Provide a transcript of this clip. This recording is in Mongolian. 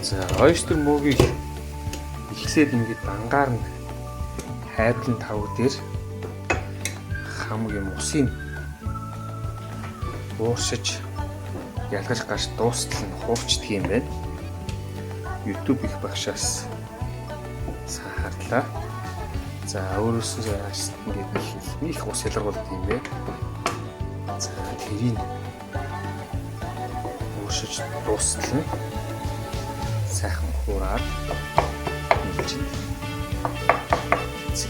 За ойстер мөөгийг эхлээд ингээд ангаар нь хайрлын тавг дээр хамаг юм усын ууршиж ялгаж гарч дуустал нь хуурчдаг юм байна. YouTube их багшаас сахарлаа. За өөрөөсөө яаш ингээд их ус ялгардаг юм бэ. За тэрийг ууршиж дуустал нь сайхан хуураад ингэж. За